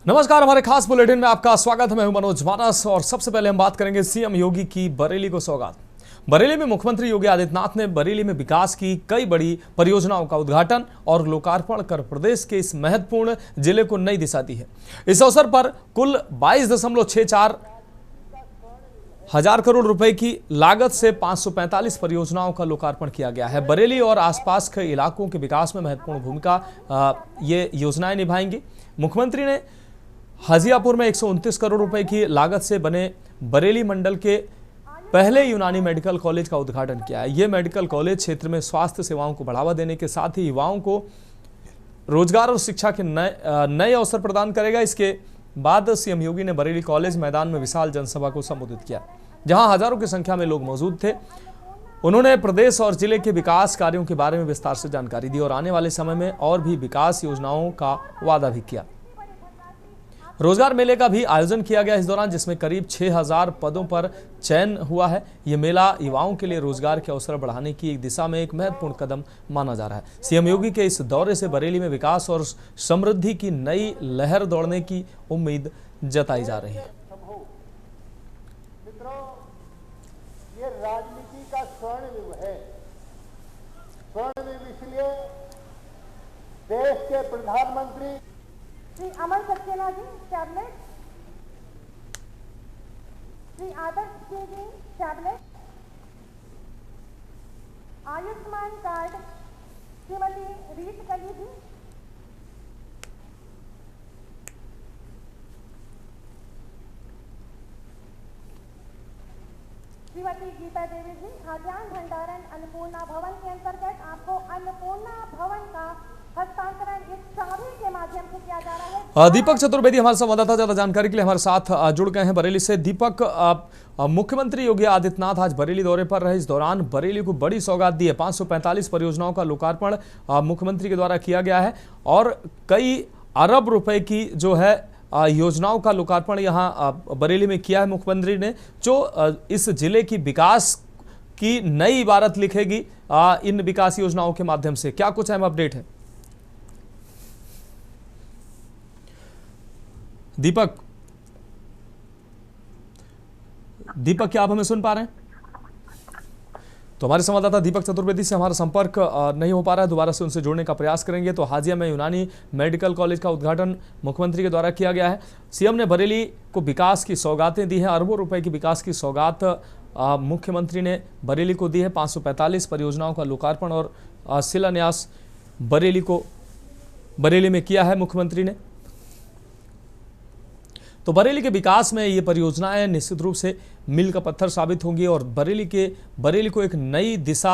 नमस्कार, हमारे खास बुलेटिन में आपका स्वागत है। मैं हूं मनोज मानस और सबसे पहले हम बात करेंगे सीएम योगी की बरेली को सौगात। बरेली में मुख्यमंत्री योगी आदित्यनाथ ने बरेली में विकास की कई बड़ी परियोजनाओं का उद्घाटन और लोकार्पण कर प्रदेश के इस महत्वपूर्ण जिले को नई दिशा दी है। इस अवसर पर कुल 22.64 हजार करोड़ रुपए की लागत से 545 परियोजनाओं का लोकार्पण किया गया है। बरेली और आसपास के इलाकों के विकास में महत्वपूर्ण भूमिका ये योजनाएं निभाएंगी। मुख्यमंत्री ने हाजियापुर में 129 करोड़ रुपए की लागत से बने बरेली मंडल के पहले यूनानी मेडिकल कॉलेज का उद्घाटन किया है। यह मेडिकल कॉलेज क्षेत्र में स्वास्थ्य सेवाओं को बढ़ावा देने के साथ ही युवाओं को रोजगार और शिक्षा के नए अवसर प्रदान करेगा। इसके बाद सीएम योगी ने बरेली कॉलेज मैदान में विशाल जनसभा को संबोधित किया, जहां हजारों की संख्या में लोग मौजूद थे। उन्होंने प्रदेश और जिले के विकास कार्यों के बारे में विस्तार से जानकारी दी और आने वाले समय में और भी विकास योजनाओं का वादा भी किया। रोजगार मेले का भी आयोजन किया गया इस दौरान, जिसमें करीब 6000 पदों पर चयन हुआ है। ये मेला युवाओं के लिए रोजगार के अवसर बढ़ाने की एक दिशा में एक महत्वपूर्ण कदम माना जा रहा है। सीएम योगी के इस दौरे से बरेली में विकास और समृद्धि की नई लहर दौड़ने की उम्मीद जताई जा रही है। मित्रों, ये राजनीति का स्वर्णिम है। स्वर्णिम इसलिए देश के प्रधानमंत्री Shri Amar Saxena ji tablet, Shri Adarsh Singh ji tablet, Ayushman card Shrimati Reet Kali जी, श्रीमती गीता देवी जी खाद्यान्न भंडारण अन्नपूर्णा भवन के अंतर्गत आपको अन्नपूर्णा भवन का हस्तांतरण इस चाबी के माध्यम से किया जा रहा है। दीपक चतुर्वेदी हमारे संवाददाता ज्यादा जानकारी के लिए हमारे साथ जुड़ गए हैं बरेली से। दीपक, मुख्यमंत्री योगी आदित्यनाथ आज बरेली दौरे पर रहे। इस दौरान बरेली को बड़ी सौगात दी है। 545 परियोजनाओं का लोकार्पण मुख्यमंत्री के द्वारा किया गया है और कई अरब रुपए की जो है योजनाओं का लोकार्पण यहाँ बरेली में किया है मुख्यमंत्री ने, जो इस जिले की विकास की नई इबारत लिखेगी इन विकास योजनाओं के माध्यम से। क्या कुछ अहम अपडेट है दीपक? क्या आप हमें सुन पा रहे हैं? तो हमारे संवाददाता दीपक चतुर्वेदी से हमारा संपर्क नहीं हो पा रहा है। दोबारा से उनसे जोड़ने का प्रयास करेंगे। तो हाजिया में यूनानी मेडिकल कॉलेज का उद्घाटन मुख्यमंत्री के द्वारा किया गया है। सीएम ने बरेली को विकास की सौगातें दी हैं। अरबों रुपए की विकास की सौगात मुख्यमंत्री ने बरेली को दी है। 545 परियोजनाओं का लोकार्पण और शिलान्यास बरेली में किया है मुख्यमंत्री ने। तो बरेली के विकास में ये परियोजनाएं निश्चित रूप से मील का पत्थर साबित होंगी और बरेली को एक नई दिशा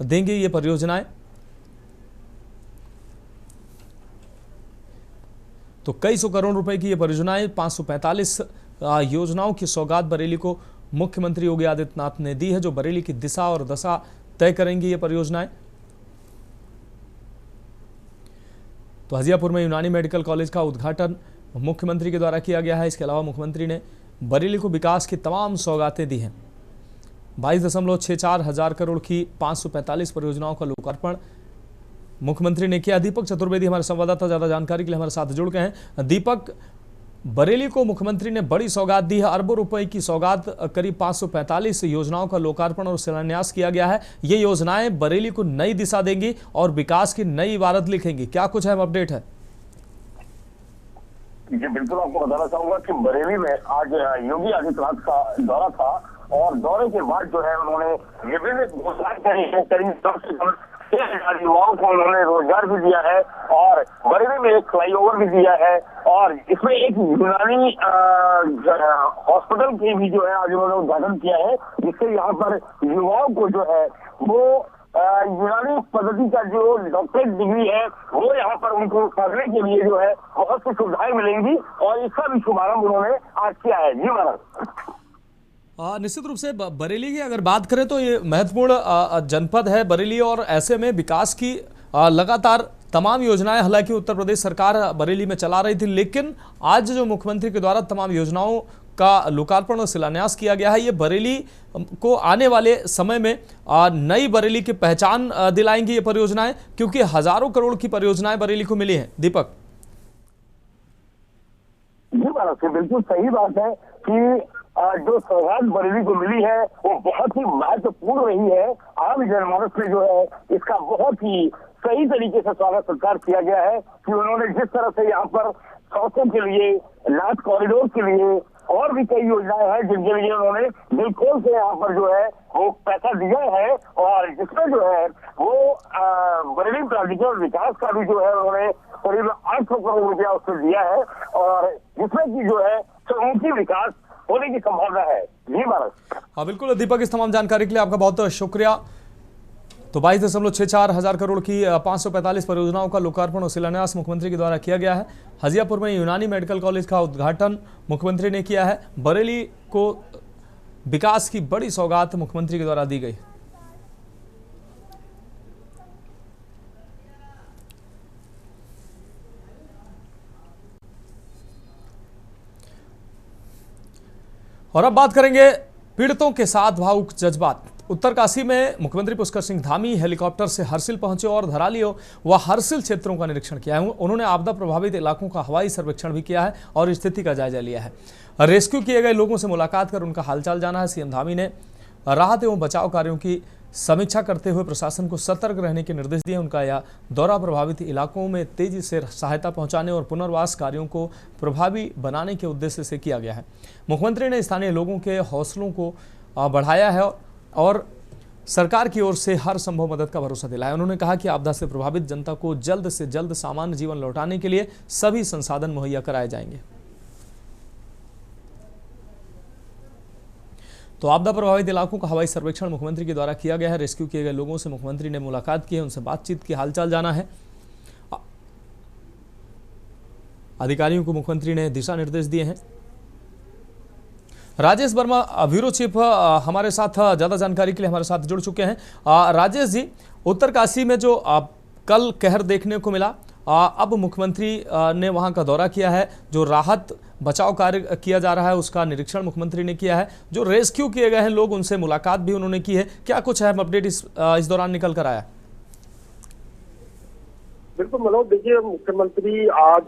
देंगी ये परियोजनाएं। तो कई सौ करोड़ रुपए की ये परियोजनाएं, 545 योजनाओं की सौगात बरेली को मुख्यमंत्री योगी आदित्यनाथ ने दी है, जो बरेली की दिशा और दशा तय करेंगी ये परियोजनाएं। तो हाजियापुर में यूनानी मेडिकल कॉलेज का उद्घाटन मुख्यमंत्री के द्वारा किया गया है। इसके अलावा मुख्यमंत्री ने बरेली को विकास की तमाम सौगातें दी हैं। 22.64 हजार करोड़ की 545 परियोजनाओं का लोकार्पण मुख्यमंत्री ने किया। दीपक चतुर्वेदी हमारे संवाददाता ज्यादा जानकारी के लिए हमारे साथ जुड़ गए हैं। दीपक, बरेली को मुख्यमंत्री ने बड़ी सौगात दी है। अरबों रुपए की सौगात, करीब 545 योजनाओं का लोकार्पण और शिलान्यास किया गया है। ये योजनाएं बरेली को नई दिशा देंगी और विकास की नई इबारत लिखेंगी। क्या कुछ अहम अपडेट है? जी बिल्कुल, आपको बताना चाहूंगा कि बरेली में आज योगी आदित्यनाथ का दौरा था और दौरे के बाद जो है उन्होंने विभिन्न घोषणाएं करी है। करीब 10,000 युवाओं को उन्होंने रोजगार भी दिया है और बरेली में एक फ्लाईओवर भी दिया है और इसमें एक यूनानी हॉस्पिटल की भी जो है आज उन्होंने उद्घाटन किया है, जिससे यहाँ पर युवाओं को जो है वो यूनानी पद्धति का जो डॉक्टरेट डिग्री है वो यहाँ पर उनको करने के लिए जो है बहुत सी सुविधाएं मिलेंगी और इसका भी शुभारंभ उन्होंने आज किया है। जी महाराज, निश्चित रूप से बरेली की अगर बात करें तो ये महत्वपूर्ण जनपद है बरेली और ऐसे में विकास की लगातार तमाम योजनाएं हालांकि उत्तर प्रदेश सरकार बरेली में चला रही थी, लेकिन आज जो मुख्यमंत्री के द्वारा तमाम योजनाओं का लोकार्पण और शिलान्यास किया गया है, ये बरेली को आने वाले समय में नई बरेली की पहचान दिलाएंगी ये परियोजनाएं, क्योंकि हजारों करोड़ की परियोजनाएं बरेली को मिली हैं। दीपक, बात है, बिल्कुल सही बात है कि जो सौगात बरेली को मिली है वो बहुत ही महत्वपूर्ण रही है। आम जनमानस में जो है इसका बहुत ही सही तरीके से स्वागत सत्कार किया गया है कि उन्होंने जिस तरह से यहाँ पर सड़कों के लिए, लाइट कॉरिडोर के लिए और भी कई योजनाएं हैं जिनके लिए उन्होंने दिल खोल से यहाँ पर जो है वो पैसा दिया है, और जिसमें जो है वो बरेली प्राधिकरण विकास का भी जो है उन्होंने करीब 800 करोड़ रुपया उसको दिया है, और जिसमें की जो है चहुमुखी विकास होने की संभावना है। जी महाराज। हाँ बिल्कुल दीपक, इस तमाम जानकारी के लिए आपका बहुत शुक्रिया। तो 22.64 हजार करोड़ की 545 परियोजनाओं का लोकार्पण और शिलान्यास मुख्यमंत्री के द्वारा किया गया है। हजियापुर में यूनानी मेडिकल कॉलेज का उद्घाटन मुख्यमंत्री ने किया है। बरेली को विकास की बड़ी सौगात मुख्यमंत्री के द्वारा दी गई। और अब बात करेंगे पीड़ितों के साथ भावुक जज्बात। उत्तरकाशी में मुख्यमंत्री पुष्कर सिंह धामी हेलीकॉप्टर से हरसिल पहुंचे और धराली व हरसिल क्षेत्रों का निरीक्षण किया है। उन्होंने आपदा प्रभावित इलाकों का हवाई सर्वेक्षण भी किया है और स्थिति का जायजा लिया है। रेस्क्यू किए गए लोगों से मुलाकात कर उनका हालचाल जाना है। सीएम धामी ने राहत एवं बचाव कार्यों की समीक्षा करते हुए प्रशासन को सतर्क रहने के निर्देश दिए। उनका यह दौरा प्रभावित इलाकों में तेजी से सहायता पहुंचाने और पुनर्वास कार्यों को प्रभावी बनाने के उद्देश्य से किया गया है। मुख्यमंत्री ने स्थानीय लोगों के हौसलों को बढ़ाया है और सरकार की ओर से हर संभव मदद का भरोसा दिलाया। उन्होंने कहा कि आपदा से प्रभावित जनता को जल्द से जल्द सामान्य जीवन लौटाने के लिए सभी संसाधन मुहैया कराए जाएंगे। तो आपदा प्रभावित इलाकों का हवाई सर्वेक्षण मुख्यमंत्री के द्वारा किया गया है। रेस्क्यू किए गए लोगों से मुख्यमंत्री ने मुलाकात की है, उनसे बातचीत की, हालचाल जाना है। अधिकारियों को मुख्यमंत्री ने दिशा निर्देश दिए हैं। राजेश वर्मा ब्यूरो चीफ हमारे साथ ज्यादा जानकारी के लिए हमारे साथ जुड़ चुके हैं। राजेश जी, उत्तरकाशी में जो कल कहर देखने को मिला, अब मुख्यमंत्री ने वहां का दौरा किया है। जो राहत बचाव कार्य किया जा रहा है उसका निरीक्षण मुख्यमंत्री ने किया है। जो रेस्क्यू किए गए हैं लोग, उनसे मुलाकात भी उन्होंने की है। क्या कुछ है अपडेट इस दौरान निकल कर आया? बिल्कुल मनोज, देखिए मुख्यमंत्री आज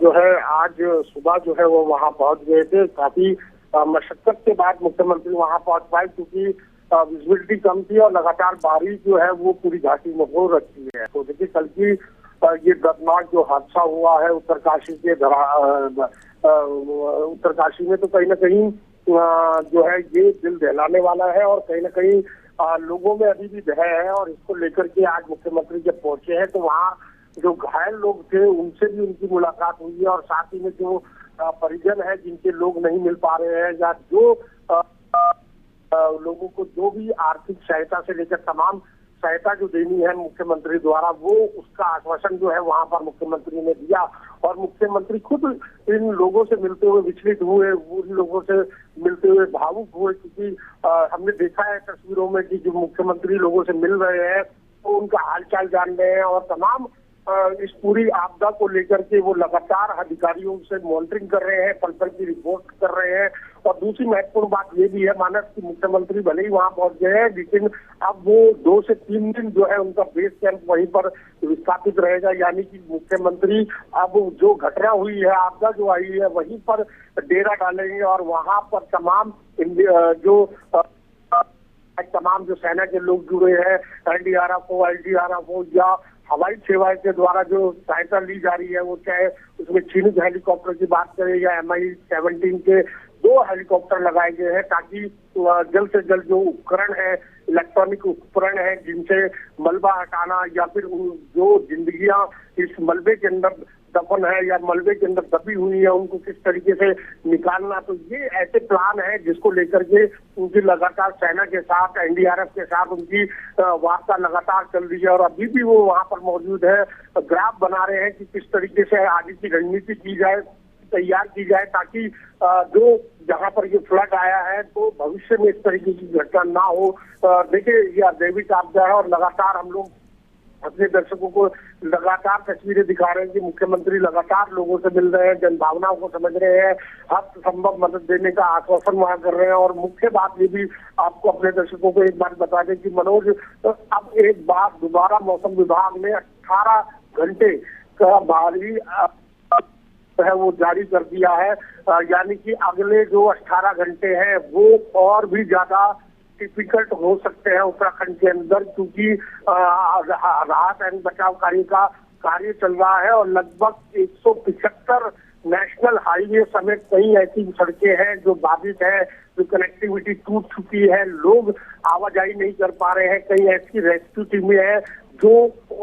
सुबह जो है वो वहाँ पहुंच गए थे। काफी मशक्कत के बाद मुख्यमंत्री वहां पहुंच पाए क्योंकि विजिबिलिटी कम थी और लगातार बारिश जो है वो पूरी घाटी में हो रखी है। तो देखिए कल की ये दर्दनाक जो हादसा हुआ है उत्तरकाशी के उत्तरकाशी में, तो कहीं ना कहीं जो है ये दिल दहलाने वाला है और कहीं ना कहीं लोगों में अभी भी भय है। और इसको लेकर के आज मुख्यमंत्री जब पहुंचे हैं तो वहाँ जो घायल लोग थे उनसे भी उनकी मुलाकात हुई है, और साथ ही में जो परिजन है जिनके लोग नहीं मिल पा रहे हैं या जो लोगों को जो भी आर्थिक सहायता से लेकर तमाम सहायता जो देनी है मुख्यमंत्री द्वारा, वो उसका आश्वासन जो है वहां पर मुख्यमंत्री ने दिया। और मुख्यमंत्री खुद इन लोगों से मिलते हुए विचलित हुए, उन लोगों से मिलते हुए भावुक हुए, क्योंकि हमने देखा है तस्वीरों में कि जो मुख्यमंत्री लोगों से मिल रहे हैं तो उनका हालचाल जान रहे हैं और तमाम इस पूरी आपदा को लेकर के वो लगातार अधिकारियों से मॉनिटरिंग कर रहे हैं, पल पल की रिपोर्ट कर रहे हैं। और दूसरी महत्वपूर्ण बात ये भी है मानस की मुख्यमंत्री भले ही वहां पहुंच गए हैं, लेकिन अब वो 2 से 3 दिन जो है उनका बेस कैंप वहीं पर विस्थापित रहेगा। यानी कि मुख्यमंत्री अब जो घटना हुई है, आपदा जो आई है, वहीं पर डेरा डालेंगे और वहां पर तमाम जो सेना के लोग जुड़े हैं, एनडीआरएफ हो, एलडीआरएफ हो या हवाई सेवाएं के द्वारा जो सहायता ली जा रही है, वो चाहे उसमें चीनूक हेलीकॉप्टर की बात करें या MI-17 के 2 हेलीकॉप्टर लगाए गए हैं ताकि जल्द से जल्द जो उपकरण है, इलेक्ट्रॉनिक उपकरण है जिनसे मलबा हटाना या फिर जो जिंदगियां इस मलबे के अंदर दफन है या मलबे के अंदर दबी हुई है, उनको किस तरीके से निकालना। तो ये ऐसे प्लान है जिसको लेकर के उनकी लगातार सेना के साथ, एनडीआरएफ के साथ उनकी वार्ता लगातार चल रही है। और अभी भी वो वहां पर मौजूद है, ग्राफ बना रहे हैं कि किस तरीके से आगे की रणनीति की जाए, तैयार की जाए, ताकि जो जहां पर ये फ्लड आया है तो भविष्य में इस तरीके की घटना ना हो। देखिए यह दैविक आपदा है और लगातार हम लोग अपने दर्शकों को लगातार तस्वीरें दिखा रहे हैं कि मुख्यमंत्री लगातार लोगों से मिल रहे हैं, जनभावनाओं को समझ रहे हैं, हर संभव मदद देने का आश्वासन वहां कर रहे हैं। और मुख्य बात ये भी आपको अपने दर्शकों को एक बात बता दें कि मनोज, अब एक बार दोबारा मौसम विभाग ने 18 घंटे का भारी है वो जारी कर दिया है। यानी कि अगले जो 18 घंटे हैं वो और भी ज्यादा डिफिकल्ट हो सकते हैं उत्तराखंड के अंदर, क्योंकि राहत एवं बचाव कार्य का कार्य चल रहा है और लगभग 175 नेशनल हाईवे समेत कई ऐसी सड़कें हैं जो बाधित है, जो कनेक्टिविटी टूट चुकी है, लोग आवाजाही नहीं कर पा रहे हैं। कई ऐसी रेस्क्यू टीमें हैं जो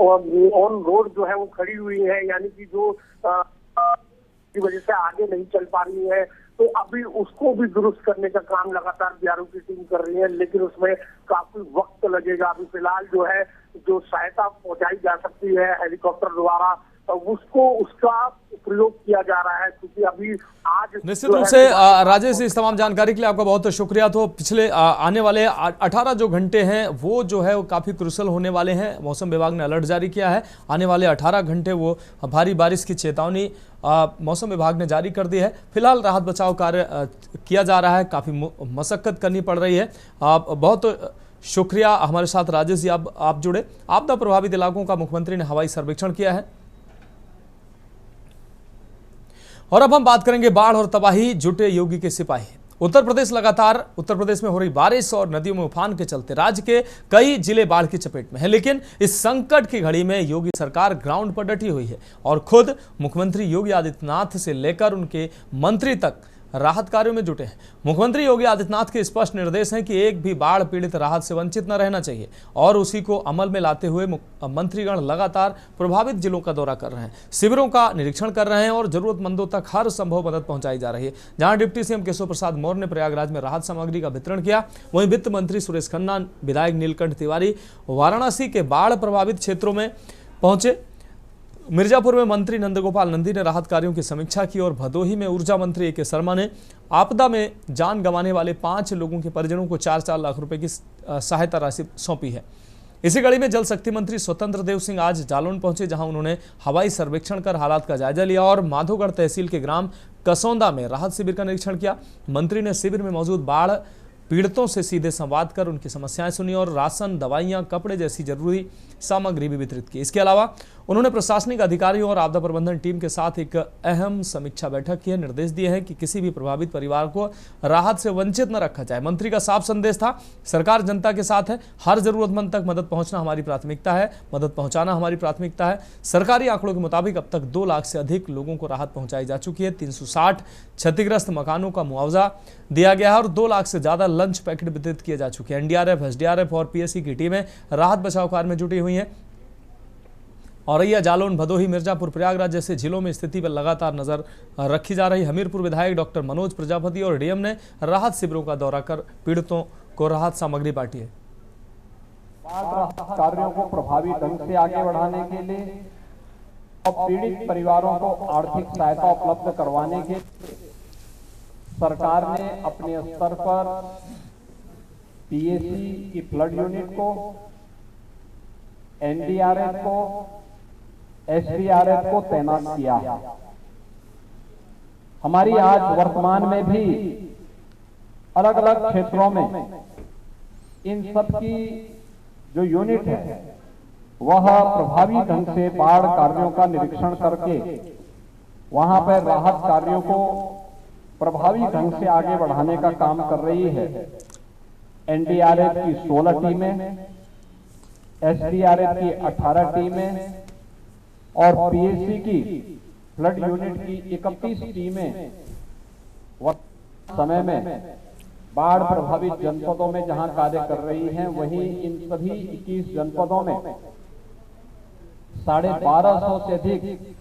ऑन रोड जो है वो खड़ी हुई है, यानी कि जो की वजह से आगे नहीं चल पा रही है। तो अभी उसको भी दुरुस्त करने का काम लगातार बीआरओ की टीम कर रही है, लेकिन उसमें काफी वक्त लगेगा। अभी फिलहाल जो है जो सहायता पहुंचाई जा सकती है हेलीकॉप्टर द्वारा, तो उसका प्रयोग किया जा रहा है, क्योंकि अभी आज निश्चित रूप से राजेश, इस तमाम जानकारी के लिए आपका बहुत शुक्रिया। तो पिछले आने वाले 18 जो घंटे हैं वो जो है वो काफ़ी क्रूशल होने वाले हैं। मौसम विभाग ने अलर्ट जारी किया है, आने वाले 18 घंटे वो भारी बारिश की चेतावनी मौसम विभाग ने जारी कर दी है। फिलहाल राहत बचाव कार्य किया जा रहा है, काफ़ी मशक्कत करनी पड़ रही है। बहुत शुक्रिया हमारे साथ राजेश जी, आप जुड़े। आपदा प्रभावित इलाकों का मुख्यमंत्री ने हवाई सर्वेक्षण किया है। और अब हम बात करेंगे बाढ़ और तबाही जुटे योगी के सिपाही। उत्तर प्रदेश में हो रही बारिश और नदियों में उफान के चलते राज्य के कई जिले बाढ़ की चपेट में हैं, लेकिन इस संकट की घड़ी में योगी सरकार ग्राउंड पर डटी हुई है और खुद मुख्यमंत्री योगी आदित्यनाथ से लेकर उनके मंत्री तक राहत कार्यों में जुटे हैं। मुख्यमंत्री योगी आदित्यनाथ के स्पष्ट निर्देश हैं कि एक भी बाढ़ पीड़ित राहत से वंचित न रहना चाहिए और उसी को अमल में लाते हुए मंत्रीगण लगातार प्रभावित जिलों का दौरा कर रहे हैं, शिविरों का निरीक्षण कर रहे हैं और जरूरतमंदों तक हर संभव मदद पहुंचाई जा रही है। जहां डिप्टी सीएम केशव प्रसाद मौर्य ने प्रयागराज में राहत सामग्री का वितरण किया, वहीं वित्त मंत्री सुरेश खन्ना, विधायक नीलकंठ तिवारी वाराणसी के बाढ़ प्रभावित क्षेत्रों में पहुंचे। मिर्जापुर में मंत्री नंदगोपाल नंदी ने राहत कार्यों की समीक्षा की और भदोही में ऊर्जा मंत्री ए.के. शर्मा ने आपदा में जान गंवाने वाले 5 लोगों के परिजनों को 4-4 लाख रुपए की सहायता राशि सौंपी है। इसी कड़ी में जल शक्ति मंत्री स्वतंत्र देव सिंह आज जालौन पहुंचे, जहां उन्होंने हवाई सर्वेक्षण कर हालात का जायजा लिया और माधोगढ़ तहसील के ग्राम कसौंदा में राहत शिविर का निरीक्षण किया। मंत्री ने शिविर में मौजूद बाढ़ पीड़ितों से सीधे संवाद कर उनकी समस्याएं सुनी और राशन, दवाइयां, कपड़े जैसी जरूरी सामग्री भी वितरित की। इसके अलावा उन्होंने प्रशासनिक अधिकारियों और आपदा प्रबंधन टीम के साथ एक अहम समीक्षा बैठक की है। निर्देश दिए हैं कि किसी भी प्रभावित परिवार को राहत से वंचित न रखा जाए। मंत्री का साफ संदेश था, सरकार जनता के साथ है, हर जरूरतमंद तक मदद पहुंचना हमारी प्राथमिकता है, मदद पहुंचाना हमारी प्राथमिकता है। सरकारी आंकड़ों के मुताबिक अब तक 2 लाख से अधिक लोगों को राहत पहुंचाई जा चुकी है। 360 क्षतिग्रस्त मकानों का मुआवजा दिया गया है और 2 लाख से ज्यादा लंच पैकेट वितरित किए जा चुके हैं। एनडीआरएफ, एसडीआरएफ और पीएससी की टीमें राहत बचाव कार्य में जुटी हुई हैं। औरैया, जालौन, भदोही, मिर्जापुर, प्रयागराज जैसे जिलों में स्थिति पर लगातार नजर रखी जा रही। हमीरपुर विधायक डॉक्टर मनोज प्रजापति और डीएम ने राहत शिविरों का दौरा कर पीड़ितों को राहत सामग्री बांटी है। कार्यों को प्रभावी ढंग से आगे बढ़ाने के लिए और पीड़ित परिवारों को आर्थिक सहायता उपलब्ध करवाने के सरकार ने अपने स्तर पर पीएसी की फ्लड यूनिट को, एनडीआरएफ को, एसडीआरएफ को तैनात किया है। हमारी आज वर्तमान में भी अलग अलग क्षेत्रों में इन सब की जो यूनिट है वह प्रभावी ढंग से बाढ़ कार्यों का निरीक्षण करके वहां पर राहत कार्यों को प्रभावी ढंग से आगे बढ़ाने का काम कर रही है। एनडीआरएफ की 16 टीमें, एसडीआरएफ की 18 टीमें और पीएसी की फ्लड यूनिट की 31 टीमें समय में बाढ़ प्रभावित जनपदों में जहां कार्य कर रही हैं, वहीं इन सभी 21 जनपदों में 1250 से अधिक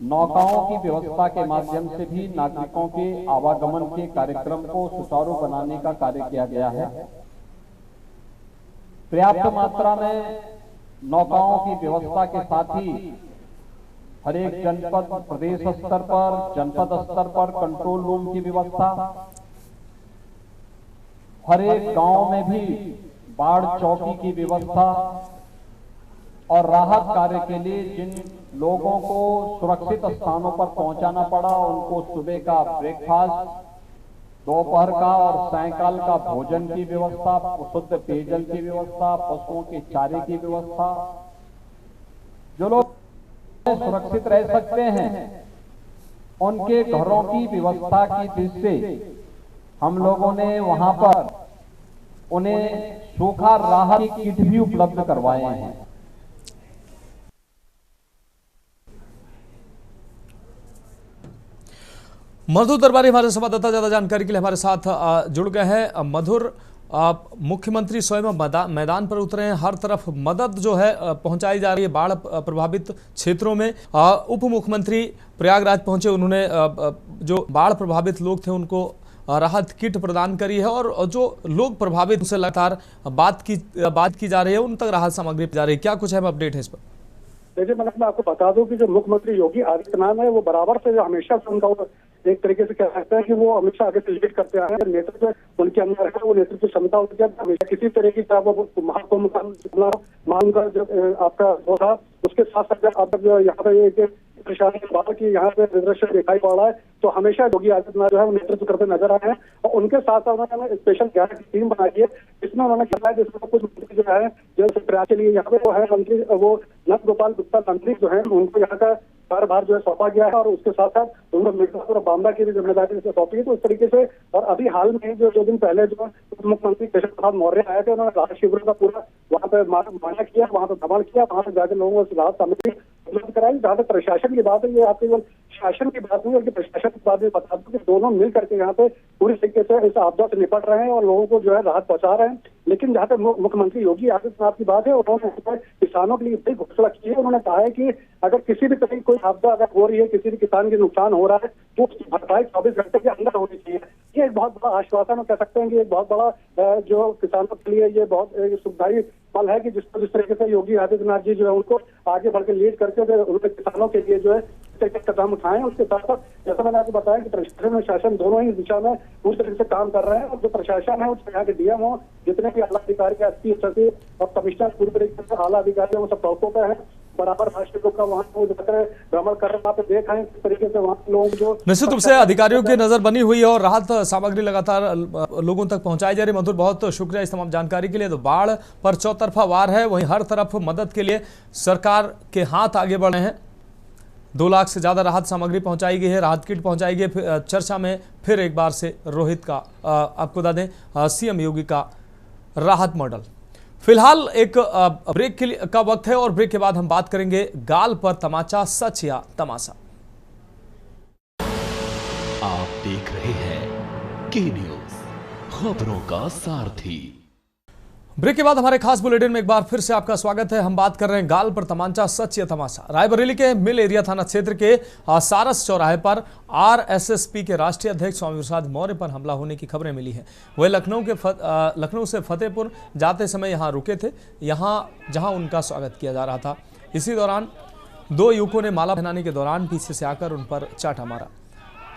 नौकाओं की व्यवस्था के माध्यम से भी नागरिकों के आवागमन के कार्यक्रम को सुचारू बनाने का कार्य किया गया है। पर्याप्त मात्रा में नौकाओं की व्यवस्था के साथ ही हर एक जनपद, प्रदेश स्तर पर, जनपद स्तर पर कंट्रोल रूम की व्यवस्था, हर एक गांव में भी बाढ़ चौकी की व्यवस्था और राहत कार्य के लिए जिन लोगों को सुरक्षित स्थानों पर पहुंचाना पड़ा उनको सुबह का ब्रेकफास्ट, दोपहर का और सायंकाल का भोजन की व्यवस्था, शुद्ध पेयजल की व्यवस्था, पशुओं के चारे की व्यवस्था। जो लोग सुरक्षित रह सकते हैं उनके घरों की व्यवस्था की दृष्टि से हम लोगों ने वहां पर उन्हें सूखा राहत की किट भी उपलब्ध करवाए हैं। मधुर दरबारी हमारे संवाददाता ज्यादा जानकारी के लिए हमारे साथ जुड़ गए हैं। मधुर, मुख्यमंत्री स्वयं मैदान पर उतरे हैं, हर तरफ मदद जो है पहुंचाई जा रही है बाढ़ प्रभावित क्षेत्रों में। उप मुख्यमंत्री प्रयागराज पहुंचे, उन्होंने जो बाढ़ प्रभावित लोग थे उनको राहत किट प्रदान करी है और जो लोग प्रभावित उनसे लगातार बात की जा रही है, उन तक राहत सामग्री जा रही है। क्या कुछ है अपडेट है इस पर? देखिए, मैं आपको बता दूं कि जो मुख्यमंत्री योगी आदित्यनाथ है वो बराबर से हमेशा से उनका एक तरीके से कह सकते हैं कि वो हमेशा आगे से लीड करते आए हैं। नेतृत्व उनके अंदर है, वो नेतृत्व क्षमता उनके अंदर हमेशा किसी तरह की महाकुंभ का मांग का जो आपका वो था, उसके साथ साथ अब जो यहाँ पे एक परेशानी की बात की यहाँ पे दृश्य दिखाई पड़ रहा है, तो हमेशा योगी आदित्यनाथ जो है वो नेतृत्व करते नजर आए हैं। और उनके साथ साथ उन्होंने स्पेशल 11 की टीम बनाई है, जिसमें उन्होंने कहा है जिसमें कुछ मंत्री जो है जल प्रयास के लिए यहाँ पे वो है मंत्री, वो नंद गोपाल गुप्ता मंत्री जो है उनको यहाँ का कार्यभार जो है सौंपा गया है और उसके साथ साथ उनको मिर्जापुर और बांदा की भी जिम्मेदारी से सौंपी है। तो इस तरीके से और अभी हाल में जो 2 दिन पहले जो मुख्यमंत्री केशव प्रसाद मौर्य आए थे, उन्होंने राहत शिविरों का पूरा वहाँ पे माना किया, वहाँ पे भ्रमण किया, वहाँ पे जाकर लोगों को राहत सामग्री उपलब्ध कराई। जहाँ तक प्रशासन की बात है, ये आपके केवल शासन की बात नहीं बल्कि प्रशासन की बात भी बता दूं कि दोनों मिल करके यहाँ पे पूरी तरीके से इस आपदा से निपट रहे हैं और लोगों को जो है राहत पहुंचा रहे हैं। लेकिन जहाँ तक मुख्यमंत्री योगी आदित्यनाथ की बात है, उन्होंने किसानों के लिए बड़ी घोषणा की है। उन्होंने कहा है कि अगर किसी भी तरह की कोई आपदा अगर हो रही है, किसी भी किसान के नुकसान हो रहा है, तो उसकी भरपाई 24 घंटे के अंदर होनी चाहिए। ये एक बहुत बड़ा आश्वासन कह सकते हैं कि एक बहुत बड़ा जो किसानों के लिए ये बहुत सुखदायी पल है कि जिस तरीके से योगी आदित्यनाथ जी जो है उनको आगे बढ़कर लीड करके उन्होंने किसानों के लिए जो है कदम उठाए। उसके साथ साथ जैसा मैंने आपको बताया कि प्रशासन और शासन दोनों ही दिशा में पूरी तरीके से काम कर रहे हैं और जो प्रशासन है उसमें यहाँ के डीएम हो, जितने भी आला अधिकारी, एसपी, सचिव और कमिश्नर पूरी तरीके से आला अधिकारी वो सब टॉपों पे है, बराबर राष्ट्रीय का वहाँ भ्रमण कर रहे हैं, वहाँ पे देख रहे हैं किस तरीके से वहाँ लोग जो निश्चित रूप से अधिकारियों की नजर बनी हुई है और राहत सामग्री लगातार लोगों तक पहुंचाई जा रही है। मधुर, बहुत शुक्रिया इस तमाम जानकारी के लिए। तो बाढ़ पर चौतरफा वार है, वहीं हर तरफ मदद के लिए सरकार के हाथ आगे बढ़े हैं। 2 लाख से ज्यादा राहत सामग्री पहुंचाई गई है, राहत किट पहुंचाई गई है। चर्चा में फिर एक बार से रोहित का आपको बता दें सीएम योगी का राहत मॉडल। फिलहाल एक ब्रेक का वक्त है और ब्रेक के बाद हम बात करेंगे गाल पर तमाचा, सच या तमाशा। आप देख रहे हैं के न्यूज, खबरों का सारथी। ब्रेक के बाद हमारे खास बुलेटिन में एक बार फिर से आपका स्वागत है। हम बात कर रहे हैं गाल पर तमाचा, सच या तमाशा। रायबरेली के मिल एरिया थाना क्षेत्र के सारस चौराहे पर आरएसएसपी के राष्ट्रीय अध्यक्ष स्वामी प्रसाद मौर्य पर हमला होने की खबरें मिली हैं। वह लखनऊ से फतेहपुर जाते समय यहां रुके थे, जहां उनका स्वागत किया जा रहा था। इसी दौरान 2 युवकों ने माला पहनाने के दौरान पीछे से आकर उन पर चाटा मारा।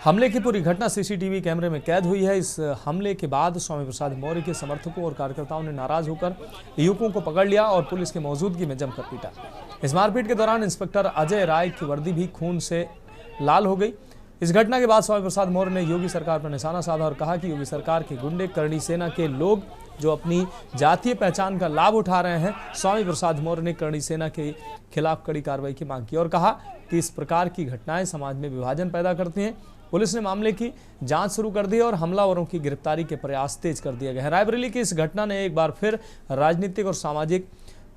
हमले की पूरी घटना सीसीटीवी कैमरे में कैद हुई है। इस हमले के बाद स्वामी प्रसाद मौर्य के समर्थकों और कार्यकर्ताओं ने नाराज होकर युवकों को पकड़ लिया और पुलिस की मौजूदगी में जमकर पीटा। इस मारपीट के दौरान इंस्पेक्टर अजय राय की वर्दी भी खून से लाल हो गई। इस घटना के बाद स्वामी प्रसाद मौर्य ने योगी सरकार पर निशाना साधा और कहा कि योगी सरकार के गुंडे, करणी सेना के लोग जो अपनी जातीय पहचान का लाभ उठा रहे हैं। स्वामी प्रसाद मौर्य ने करणी सेना के खिलाफ कड़ी कार्रवाई की मांग की और कहा कि इस प्रकार की घटनाएं समाज में विभाजन पैदा करती हैं। पुलिस ने मामले की जांच शुरू कर दी और हमलावरों की गिरफ्तारी के प्रयास तेज कर दिए गए हैं। रायबरेली की इस घटना ने एक बार फिर राजनीतिक और सामाजिक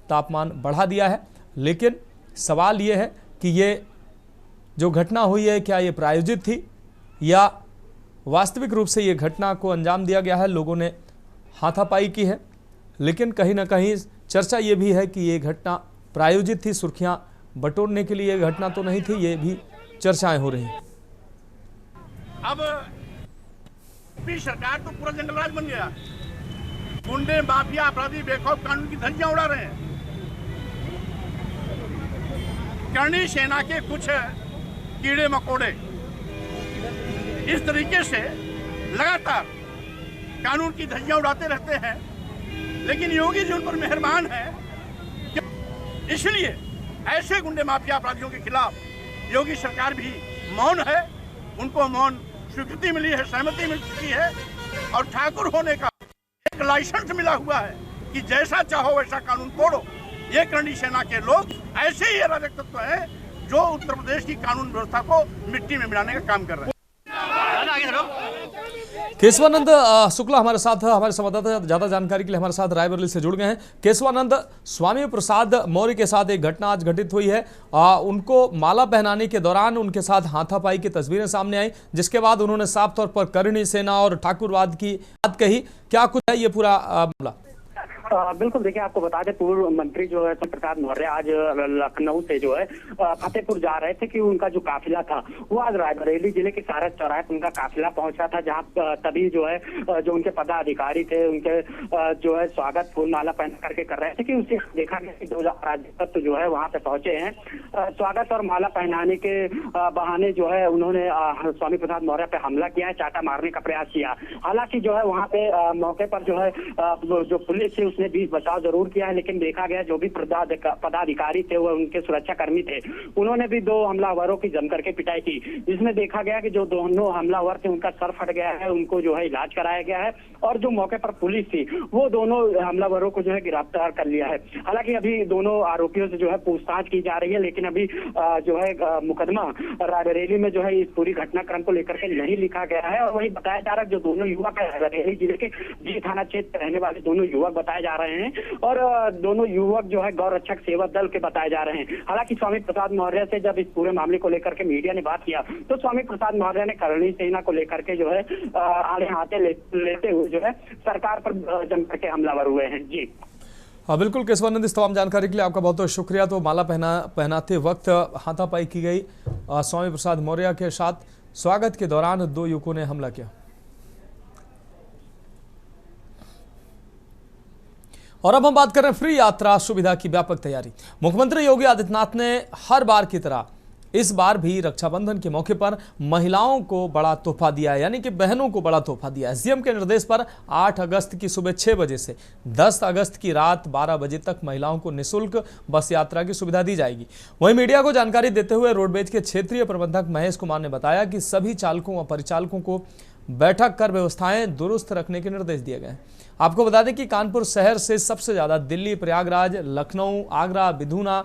तापमान बढ़ा दिया है, लेकिन सवाल ये है कि ये जो घटना हुई है क्या ये प्रायोजित थी या वास्तविक रूप से ये घटना को अंजाम दिया गया है। लोगों ने हाथापाई की है, लेकिन कहीं ना कहीं चर्चा ये भी है कि ये घटना प्रायोजित थी, सुर्खियां बटोरने के लिए ये घटना तो नहीं थी, ये भी चर्चाएं हो रही हैं। अब सरकार तो पूरा जंगल राज बन गया, गुंडे, माफिया, अपराधी बेखौफ कानून की धज्जियां उड़ा रहे हैं। करणी सेना के कुछ कीड़े मकोड़े इस तरीके से लगातार कानून की धज्जियां उड़ाते रहते हैं, लेकिन योगी जी उन पर मेहरबान है। इसलिए ऐसे गुंडे, माफिया, अपराधियों के खिलाफ योगी सरकार भी मौन है। उनको मौन स्वीकृति मिली है, सहमति मिल चुकी है और ठाकुर होने का एक लाइसेंस मिला हुआ है कि जैसा चाहो वैसा कानून तोड़ो। ये करणी सेना के लोग ऐसे ही अराजक तत्व हैं जो उत्तर प्रदेश की कानून व्यवस्था को मिट्टी में मिलाने का काम कर रहे हैं। केशवानंद शुक्ला हमारे साथ हमारे संवाददाता ज्यादा जानकारी के लिए हमारे साथ रायबरेली से जुड़ गए हैं। केशवानंद, स्वामी प्रसाद मौर्य के साथ एक घटना आज घटित हुई है। उनको माला पहनाने के दौरान उनके साथ हाथापाई की तस्वीरें सामने आई, जिसके बाद उन्होंने साफ तौर पर करणी सेना और ठाकुरवाद की बात कही। क्या कुछ है ये पूरा मामला? बिल्कुल, देखिए आपको बता दें, पूर्व मंत्री जो है प्रसाद मौर्य आज लखनऊ से जो है फतेहपुर जा रहे थे कि उनका जो काफिला था वो आज रायबरेली जिले के सारस चौराहे पर उनका काफिला पहुंचा था, जहां तभी जो है जो उनके पदाधिकारी थे उनके जो है स्वागत फूल माला पहन करके कर रहे थे कि उसे देखा गया कि 2 राज्यपाल जो है वहां पे पहुंचे हैं। स्वागत और माला पहनाने के बहाने जो है उन्होंने स्वामी प्रसाद मौर्य पे हमला किया है, चाटा मारने का प्रयास किया। हालांकि जो है वहां पे मौके पर जो है जो पुलिस थी उसने भी बचाव जरूर किया है, लेकिन देखा गया जो भी पदाधिकारी थे वो उनके सुरक्षा कर्मी थे, उन्होंने भी 2 हमलावरों की जम करके पिटाई की, जिसमें देखा गया कि जो दोनों हमलावर थे उनका सर फट गया है, उनको जो है इलाज कराया गया है और जो मौके पर पुलिस थी वो दोनों हमलावरों को जो है गिरफ्तार कर लिया है। हालांकि अभी दोनों आरोपियों से जो है पूछताछ की जा रही है, लेकिन अभी जो है मुकदमा रायबरेली में जो है इस पूरी घटनाक्रम को लेकर के नहीं लिखा गया है। और वही बताया जा रहा है जो दोनों युवक है रायबरेली जिले के जी थाना क्षेत्र रहने वाले दोनों युवक बताए जा रहे हैं और दोनों युवक जो है गौ रक्षक सेवा दल के बताए जा रहे हैं। हालांकि स्वामी प्रसाद मौर्य से जब इस पूरे मामले को लेकर के मीडिया ने बात किया तो स्वामी प्रसाद मौर्य ने करणी सेना को लेकर के जो है आड़े हाथे लेते हुए जो है सरकार पर जम करके हमलावर हुए हैं। जी हाँ बिल्कुल केशवानंद, इस तमाम जानकारी के लिए आपका बहुत बहुत शुक्रिया। तो माला पहनाते वक्त हाथापाई की गई स्वामी प्रसाद मौर्य के साथ। स्वागत के दौरान 2 युवकों ने हमला किया। और अब हम बात कर रहे हैं फ्री यात्रा सुविधा की व्यापक तैयारी। मुख्यमंत्री योगी आदित्यनाथ ने हर बार की तरह इस बार भी रक्षाबंधन के मौके पर महिलाओं को बड़ा तोहफा दिया है, यानी कि बहनों को बड़ा तोहफा दिया है। सीएम के निर्देश पर 8 अगस्त की सुबह 6 बजे से 10 अगस्त की रात 12 बजे तक महिलाओं को निःशुल्क बस यात्रा की सुविधा दी जाएगी। वहीं मीडिया को जानकारी देते हुए रोडवेज के क्षेत्रीय प्रबंधक महेश कुमार ने बताया कि सभी चालकों व परिचालकों को बैठक कर व्यवस्थाएं दुरुस्त रखने के निर्देश दिए गए हैं। आपको बता दें कि कानपुर शहर से सबसे ज्यादा दिल्ली, प्रयागराज, लखनऊ, आगरा, बिधूना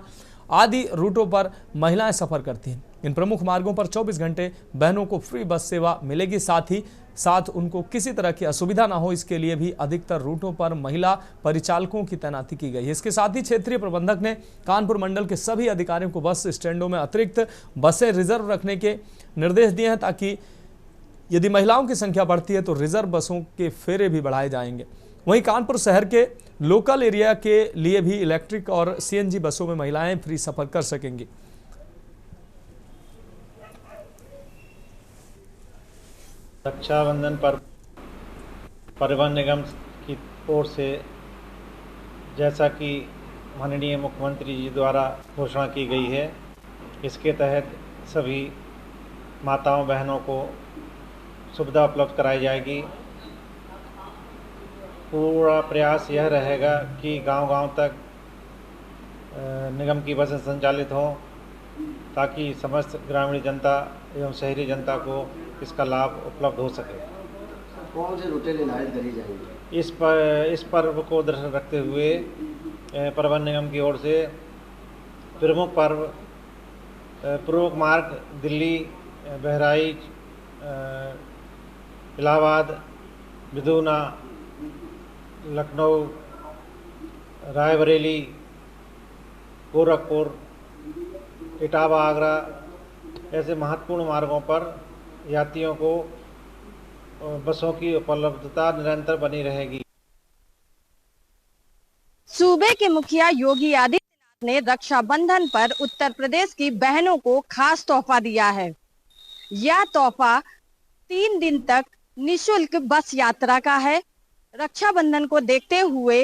आदि रूटों पर महिलाएं सफर करती हैं। इन प्रमुख मार्गों पर 24 घंटे बहनों को फ्री बस सेवा मिलेगी। साथ ही साथ उनको किसी तरह की असुविधा ना हो, इसके लिए भी अधिकतर रूटों पर महिला परिचालकों की तैनाती की गई है। इसके साथ ही क्षेत्रीय प्रबंधक ने कानपुर मंडल के सभी अधिकारियों को बस स्टैंडों में अतिरिक्त बसें रिजर्व रखने के निर्देश दिए हैं, ताकि यदि महिलाओं की संख्या बढ़ती है तो रिजर्व बसों के फेरे भी बढ़ाए जाएंगे। वहीं कानपुर शहर के लोकल एरिया के लिए भी इलेक्ट्रिक और सीएनजी बसों में महिलाएं फ्री सफर कर सकेंगी। रक्षाबंधन पर परिवहन निगम की ओर से जैसा कि माननीय मुख्यमंत्री जी द्वारा घोषणा की गई है, इसके तहत सभी माताओं बहनों को सुविधा उपलब्ध कराई जाएगी। पूरा प्रयास यह रहेगा कि गांव-गांव तक निगम की बसें संचालित हों, ताकि समस्त ग्रामीण जनता एवं शहरी जनता को इसका लाभ उपलब्ध हो सके। कौन से रूटें निर्धारित करी जाएंगी? इस पर्व को दृष्टि रखते हुए परिवहन निगम की ओर से प्रमुख मार्ग दिल्ली, बहराइच, इलाहाबाद, बिधूना, लखनऊ, रायबरेली, गोरखपुर, इटावा, आगरा ऐसे महत्वपूर्ण मार्गों पर यात्रियों को बसों की उपलब्धता निरंतर बनी रहेगी। सूबे के मुखिया योगी आदित्यनाथ ने रक्षाबंधन पर उत्तर प्रदेश की बहनों को खास तोहफा दिया है। यह तोहफा 3 दिन तक निःशुल्क बस यात्रा का है। रक्षाबंधन को देखते हुए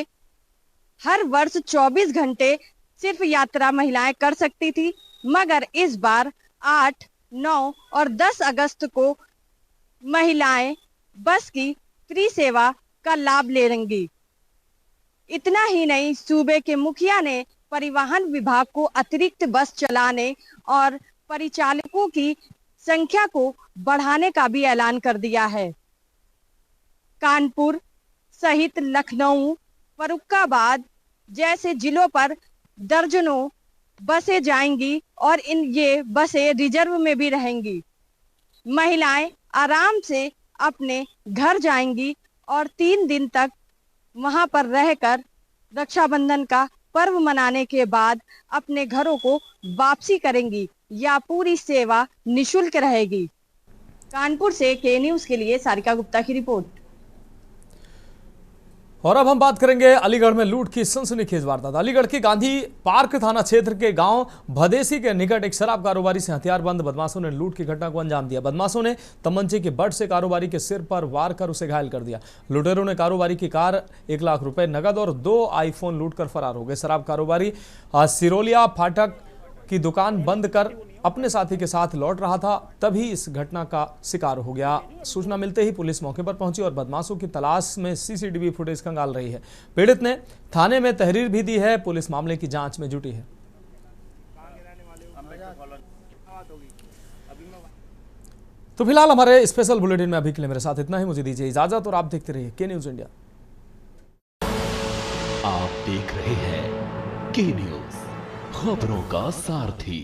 हर वर्ष 24 घंटे सिर्फ यात्रा महिलाएं कर सकती थी, मगर इस बार 8, 9 और 10 अगस्त को महिलाएं बस की फ्री सेवा का लाभ ले लेंगी। इतना ही नहीं, सूबे के मुखिया ने परिवहन विभाग को अतिरिक्त बस चलाने और परिचालकों की संख्या को बढ़ाने का भी ऐलान कर दिया है। कानपुर सहित लखनऊ, फर्रुखाबाद जैसे जिलों पर दर्जनों बसें जाएंगी और ये बसें रिजर्व में भी रहेंगी। महिलाएं आराम से अपने घर जाएंगी और 3 दिन तक वहां पर रहकर रक्षाबंधन का पर्व मनाने के बाद अपने घरों को वापसी करेंगी। या पूरी सेवा निशुल्क रहेगी। कानपुर से के न्यूज के लिए सारिका गुप्ता की रिपोर्ट। और अब हम बात करेंगे अलीगढ़ में लूट की सनसनीखेज वारदात। अलीगढ़ के गांधी पार्क थाना क्षेत्र के गांव भदेसी के निकट एक शराब कारोबारी से हथियारबंद बदमाशों ने लूट की घटना को अंजाम दिया। बदमाशों ने तमंचे के बट से कारोबारी के सिर पर वार कर उसे घायल कर दिया। लुटेरों ने कारोबारी की कार, 1 लाख रुपए नगद और 2 आईफोन लूटकर फरार हो गए। शराब कारोबारी सिरोलिया फाटक की दुकान बंद कर अपने साथी के साथ लौट रहा था, तभी इस घटना का शिकार हो गया। सूचना मिलते ही पुलिस मौके पर पहुंची और बदमाशों की तलाश में सीसीटीवी फुटेज खंगाल रही है। पीड़ित ने थाने में तहरीर भी दी है। पुलिस मामले की जांच में जुटी है। तो फिलहाल हमारे स्पेशल बुलेटिन में अभी के लिए मेरे साथ इतना ही। मुझे दीजिए इजाजत और आप देखते रहिए के न्यूज इंडिया। आप देख रहे हैं के न्यूज, खबरों का सारथी।